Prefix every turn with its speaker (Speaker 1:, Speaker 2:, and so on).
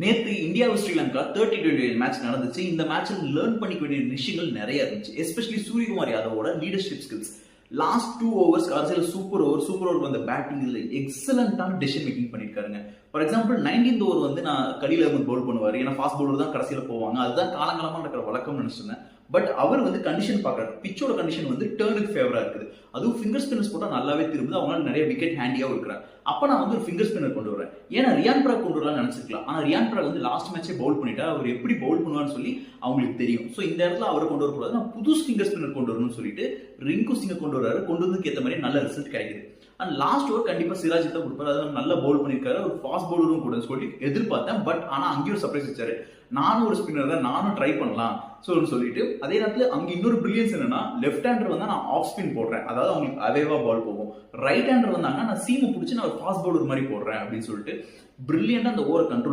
Speaker 1: நேத்து India Sri Lanka 30-20 match நடந்துச்சு. இந்த மேட்ச்ல லேர்ன் பண்ணிக்க வேண்டிய விஷயங்கள் நிறைய இருந்துச்சு. எஸ்பெஷலி சூரியகுமார் யாதவோட லீடர்ஷிப் ஸ்கில்ஸ். லாஸ்ட் 2 ஓவர்ஸ் கடைசியில சூப்பர் ஓவர் வந்த பேட்டிங்ல எக்ஸலண்டான டெசிஷன் மேக்கிங் பண்ணிருக்காருங்க. ஃபார் எக்ஸாம்பிள் 19th ஓவர் வந்து நான் கலீல் அஹ்மத் பவுல் பண்ணுவாரு. ஏன்னா ஃபாஸ்ட் பவுலர் தான் கடைசியில போவாங்க. அதுதான் காலங்காலமா நடக்கிற வழக்கம்னு நினைச்சிருந்தேன். பட் அவர் வந்து கண்டிஷன் பாக்குறாரு. பிச்சோட கண்டிஷன் வந்து டர்னுக்கு ஃபேவரா இருக்குது. அதுவும் ஃபிங்கர் ஸ்பின்னர்ஸ் போட்டா நல்லாவே திரும்புது. அவங்களால நிறைய விக்கெட் ஹேண்டியாவும் இருக்கிறார். அப்ப நான் வந்து ஒரு ஃபிங்கர் ஸ்பின்னர் கொண்டு வரேன். ஏன்னா ரியான் பராக் கொண்டு வரலாம்னு நினைச்சிருக்கலாம். ஆனா ரியான் பராக் வந்து லாஸ்ட் மேட்சே பவுல் பண்ணிட்டா அவர் எப்படி பவுல் பண்ணுவான்னு சொல்லி அவங்களுக்கு தெரியும். சோ இந்த இடத்துல அவரை கொண்டு வரக்கூடாது. நான் புது ஃபிங்கர் ஸ்பின்னர் கொண்டு வரணும்னு சொல்லிட்டு ரிங்கு சிங்கை கொண்டு வர்றாரு. கொண்டு வந்ததுக்கு ஏற்ற மாதிரி நல்ல ரிசல்ட் கிடைக்குது. அண்ட் லாஸ்ட் ஓவர் கண்டிப்பா சிராஜ் தான் கொடுப்பாரு. அதாவது நல்ல பவுல் பண்ணிருக்காரு. ஒரு ஃபாஸ்ட் பவுலரும் கூட சொல்லி எதிர்பார்த்தேன். பட் ஆனா அங்கேயும் சர்ப்ரைஸ் வச்சாரு. நானும் ஒரு ஸ்பின்னர் தான், நானும் ட்ரை பண்ணலாம் சொல்லிட்டு அதே நேரத்தில் அங்க இன்னொரு பிரில்லியன்ஸ் என்னன்னா, லெஃப்ட் ஹேண்டர் வந்தா நான் ஆஃப் ஸ்பின் போடுறேன். அதாவது அவங்களுக்கு அவேவா பால் போகும். ரைட் ஹேண்டர் வந்தாங்கன்னா நான் சீமை பிடிச்சி நான் ஃபாஸ்ட் பவுலர் மாதிரி போடுறேன் அப்படின்னு சொல்லிட்டு பிரில்லியண்டா அந்த ஓவரை கண்ட்ரோல்